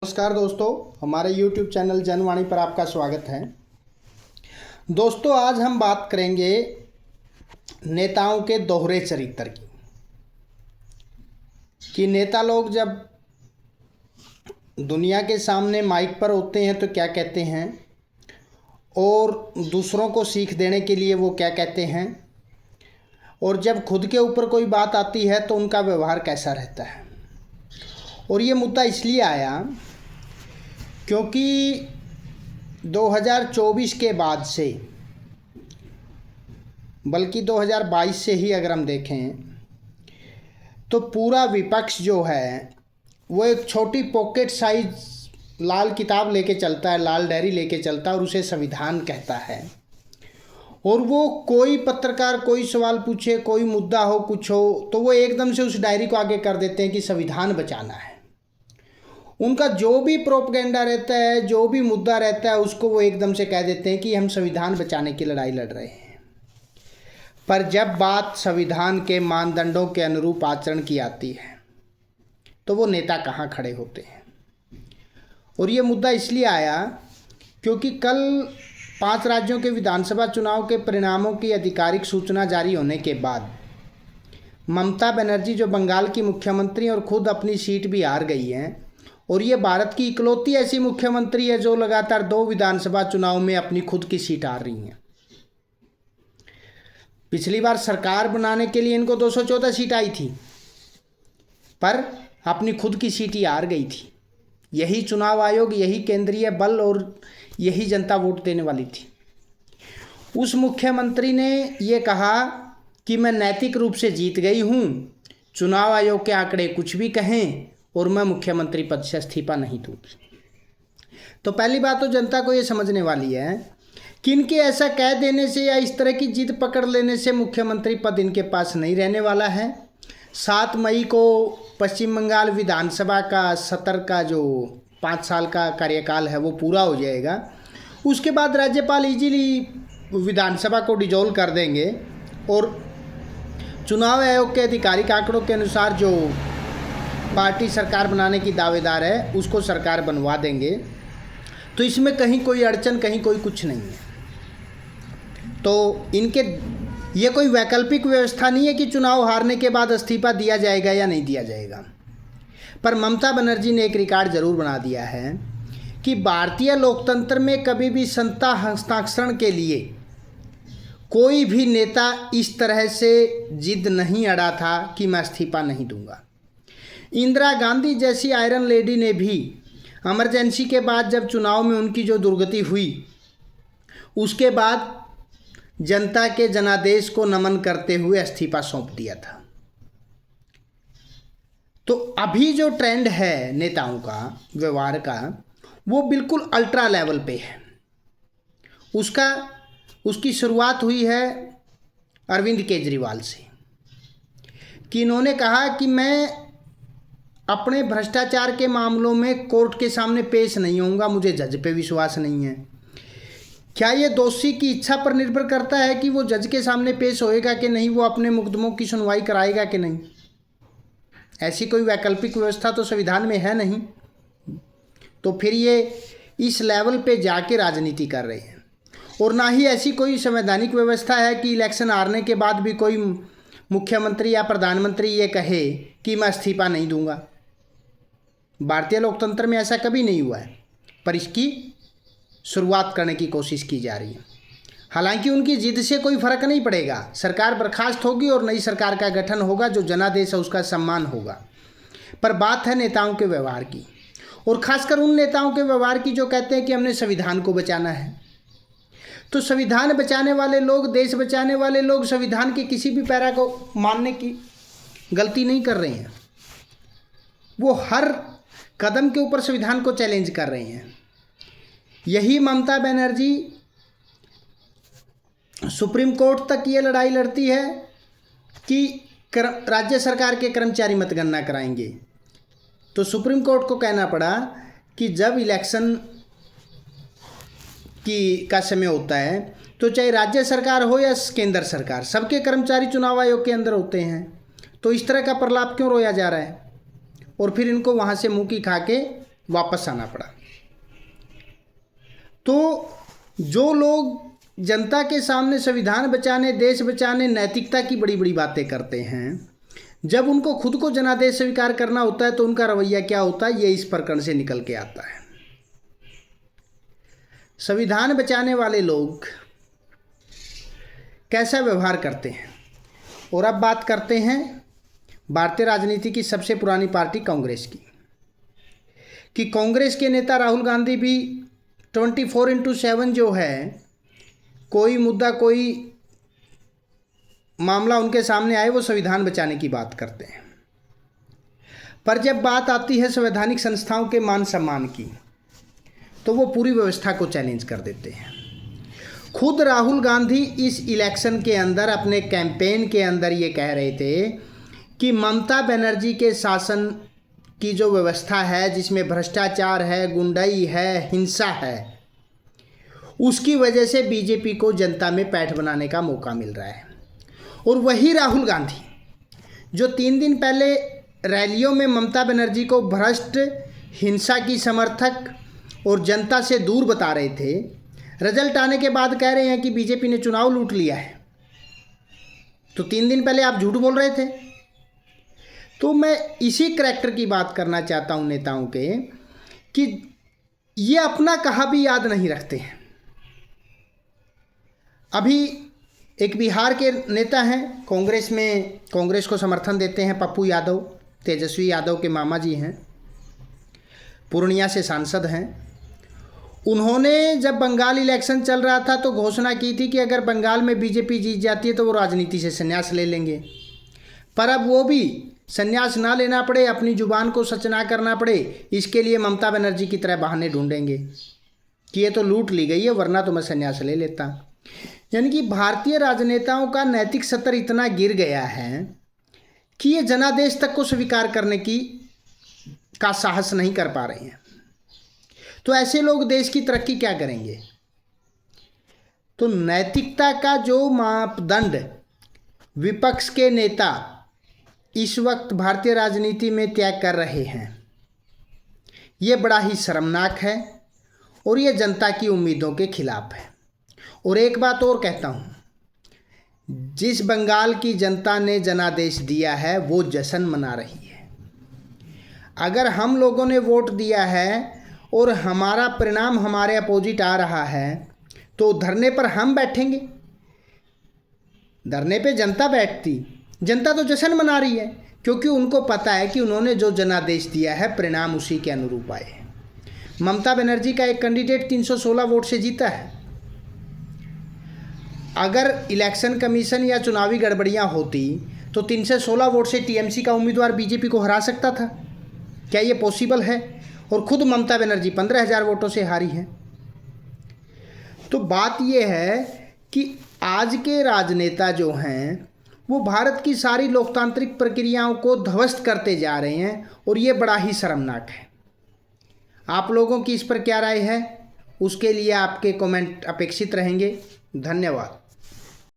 नमस्कार दोस्तों, हमारे YouTube चैनल जनवाणी पर आपका स्वागत है। दोस्तों, आज हम बात करेंगे नेताओं के दोहरे चरित्र की कि नेता लोग जब दुनिया के सामने माइक पर होते हैं तो क्या कहते हैं और दूसरों को सीख देने के लिए वो क्या कहते हैं, और जब खुद के ऊपर कोई बात आती है तो उनका व्यवहार कैसा रहता है। और ये मुद्दा इसलिए आया क्योंकि 2024 के बाद से, बल्कि 2022 से ही अगर हम देखें तो पूरा विपक्ष जो है वो एक छोटी पॉकेट साइज लाल किताब लेके चलता है, लाल डायरी लेके चलता है और उसे संविधान कहता है। और वो कोई पत्रकार कोई सवाल पूछे, कोई मुद्दा हो, कुछ हो, तो वो एकदम से उस डायरी को आगे कर देते हैं कि संविधान बचाना है। उनका जो भी प्रोपेगेंडा रहता है, जो भी मुद्दा रहता है, उसको वो एकदम से कह देते हैं कि हम संविधान बचाने की लड़ाई लड़ रहे हैं। पर जब बात संविधान के मानदंडों के अनुरूप आचरण की आती है तो वो नेता कहाँ खड़े होते हैं। और ये मुद्दा इसलिए आया क्योंकि कल 5 राज्यों के विधानसभा चुनाव के परिणामों की आधिकारिक सूचना जारी होने के बाद ममता बनर्जी, जो बंगाल की मुख्यमंत्री और खुद अपनी सीट भी हार गई हैं, और ये भारत की इकलौती ऐसी मुख्यमंत्री है जो लगातार 2 विधानसभा चुनाव में अपनी खुद की सीट हार रही हैं। पिछली बार सरकार बनाने के लिए इनको 214 सीट आई थी, पर अपनी खुद की सीट ही हार गई थी। यही चुनाव आयोग, यही केंद्रीय बल और यही जनता वोट देने वाली थी। उस मुख्यमंत्री ने ये कहा कि मैं नैतिक रूप से जीत गई हूँ, चुनाव आयोग के आंकड़े कुछ भी कहें और मैं मुख्यमंत्री पद से इस्तीफा नहीं दूंगी। तो पहली बात तो जनता को ये समझने वाली है कि इनके ऐसा कह देने से या इस तरह की जिद पकड़ लेने से मुख्यमंत्री पद इनके पास नहीं रहने वाला है। 7 मई को पश्चिम बंगाल विधानसभा का सत्र का जो 5 साल का कार्यकाल है वो पूरा हो जाएगा। उसके बाद राज्यपाल इजीली विधानसभा को डिजोल्व कर देंगे और चुनाव आयोग के आधिकारिक आंकड़ों के अनुसार जो पार्टी सरकार बनाने की दावेदार है उसको सरकार बनवा देंगे। तो इसमें कहीं कोई अड़चन, कहीं कोई कुछ नहीं है। तो इनके ये कोई वैकल्पिक व्यवस्था नहीं है कि चुनाव हारने के बाद इस्तीफा दिया जाएगा या नहीं दिया जाएगा। पर ममता बनर्जी ने एक रिकॉर्ड जरूर बना दिया है कि भारतीय लोकतंत्र में कभी भी सत्ता हस्तांतरण के लिए कोई भी नेता इस तरह से जिद नहीं अड़ा था कि मैं इस्तीफा नहीं दूंगा। इंदिरा गांधी जैसी आयरन लेडी ने भी इमरजेंसी के बाद जब चुनाव में उनकी जो दुर्गति हुई, उसके बाद जनता के जनादेश को नमन करते हुए इस्तीफा सौंप दिया था। तो अभी जो ट्रेंड है नेताओं का व्यवहार का, वो बिल्कुल अल्ट्रा लेवल पे है। उसकी शुरुआत हुई है अरविंद केजरीवाल से कि इन्होंने कहा कि मैं अपने भ्रष्टाचार के मामलों में कोर्ट के सामने पेश नहीं होऊंगा, मुझे जज पे विश्वास नहीं है। क्या ये दोषी की इच्छा पर निर्भर करता है कि वो जज के सामने पेश होएगा कि नहीं, वो अपने मुकदमों की सुनवाई कराएगा कि नहीं? ऐसी कोई वैकल्पिक व्यवस्था तो संविधान में है नहीं। तो फिर ये इस लेवल पे जाके राजनीति कर रहे हैं। और ना ही ऐसी कोई संवैधानिक व्यवस्था है कि इलेक्शन हारने के बाद भी कोई मुख्यमंत्री या प्रधानमंत्री ये कहे कि मैं इस्तीफा नहीं दूंगा। भारतीय लोकतंत्र में ऐसा कभी नहीं हुआ है, पर इसकी शुरुआत करने की कोशिश की जा रही है। हालांकि उनकी जिद से कोई फर्क नहीं पड़ेगा। सरकार बर्खास्त होगी और नई सरकार का गठन होगा, जो जनादेश है उसका सम्मान होगा। पर बात है नेताओं के व्यवहार की, और खासकर उन नेताओं के व्यवहार की जो कहते हैं कि हमने संविधान को बचाना है। तो संविधान बचाने वाले लोग, देश बचाने वाले लोग संविधान के किसी भी पैरा को मानने की गलती नहीं कर रहे हैं। वो हर कदम के ऊपर संविधान को चैलेंज कर रहे हैं। यही ममता बनर्जी सुप्रीम कोर्ट तक ये लड़ाई लड़ती है कि राज्य सरकार के कर्मचारी मतगणना कराएंगे। तो सुप्रीम कोर्ट को कहना पड़ा कि जब इलेक्शन का समय होता है तो चाहे राज्य सरकार हो या केंद्र सरकार, सबके कर्मचारी चुनाव आयोग के अंदर होते हैं। तो इस तरह का प्रलाप क्यों रोया जा रहा है? और फिर इनको वहाँ से मुँह की खा के वापस आना पड़ा। तो जो लोग जनता के सामने संविधान बचाने, देश बचाने, नैतिकता की बड़ी बड़ी बातें करते हैं, जब उनको खुद को जनादेश स्वीकार करना होता है तो उनका रवैया क्या होता है, ये इस प्रकरण से निकल के आता है। संविधान बचाने वाले लोग कैसा व्यवहार करते हैं। और अब बात करते हैं भारतीय राजनीति की सबसे पुरानी पार्टी कांग्रेस की, कि कांग्रेस के नेता राहुल गांधी भी 24/7 जो है, कोई मुद्दा, कोई मामला उनके सामने आए वो संविधान बचाने की बात करते हैं। पर जब बात आती है संवैधानिक संस्थाओं के मान सम्मान की, तो वो पूरी व्यवस्था को चैलेंज कर देते हैं। खुद राहुल गांधी इस इलेक्शन के अंदर, अपने कैंपेन के अंदर ये कह रहे थे कि ममता बनर्जी के शासन की जो व्यवस्था है, जिसमें भ्रष्टाचार है, गुंडाई है, हिंसा है, उसकी वजह से बीजेपी को जनता में पैठ बनाने का मौका मिल रहा है। और वही राहुल गांधी जो 3 दिन पहले रैलियों में ममता बनर्जी को भ्रष्ट, हिंसा की समर्थक और जनता से दूर बता रहे थे, रिजल्ट आने के बाद कह रहे हैं कि बीजेपी ने चुनाव लूट लिया है। तो 3 दिन पहले आप झूठ बोल रहे थे। तो मैं इसी करैक्टर की बात करना चाहता हूं नेताओं के, कि ये अपना कहा भी याद नहीं रखते हैं। अभी एक बिहार के नेता हैं, कांग्रेस में, कांग्रेस को समर्थन देते हैं, पप्पू यादव, तेजस्वी यादव के मामा जी हैं, पूर्णिया से सांसद हैं। उन्होंने जब बंगाल इलेक्शन चल रहा था तो घोषणा की थी कि अगर बंगाल में बीजेपी जीत जाती है तो वो राजनीति से संन्यास ले लेंगे। पर अब वो भी संन्यास ना लेना पड़े, अपनी जुबान को सच ना करना पड़े, इसके लिए ममता बनर्जी की तरह बहाने ढूंढेंगे कि ये तो लूट ली गई है, वरना तो मैं संन्यास ले लेता। यानी कि भारतीय राजनेताओं का नैतिक स्तर इतना गिर गया है कि ये जनादेश तक को स्वीकार करने का साहस नहीं कर पा रहे हैं। तो ऐसे लोग देश की तरक्की क्या करेंगे। तो नैतिकता का जो मापदंड विपक्ष के नेता इस वक्त भारतीय राजनीति में त्याग कर रहे हैं, ये बड़ा ही शर्मनाक है और ये जनता की उम्मीदों के खिलाफ है। और एक बात और कहता हूँ, जिस बंगाल की जनता ने जनादेश दिया है वो जश्न मना रही है। अगर हम लोगों ने वोट दिया है और हमारा परिणाम हमारे अपोजिट आ रहा है तो धरने पर हम बैठेंगे। धरने पे जनता बैठती, जनता तो जश्न मना रही है, क्योंकि उनको पता है कि उन्होंने जो जनादेश दिया है परिणाम उसी के अनुरूप आए। ममता बनर्जी का एक कैंडिडेट 316 वोट से जीता है। अगर इलेक्शन कमीशन या चुनावी गड़बड़ियां होती तो 316 वोट से टीएमसी का उम्मीदवार बीजेपी को हरा सकता था। क्या ये पॉसिबल है? और खुद ममता बनर्जी 15,000 वोटों से हारी है। तो बात यह है कि आज के राजनेता जो हैं वो भारत की सारी लोकतांत्रिक प्रक्रियाओं को ध्वस्त करते जा रहे हैं और ये बड़ा ही शर्मनाक है। आप लोगों की इस पर क्या राय है, उसके लिए आपके कमेंट अपेक्षित रहेंगे। धन्यवाद।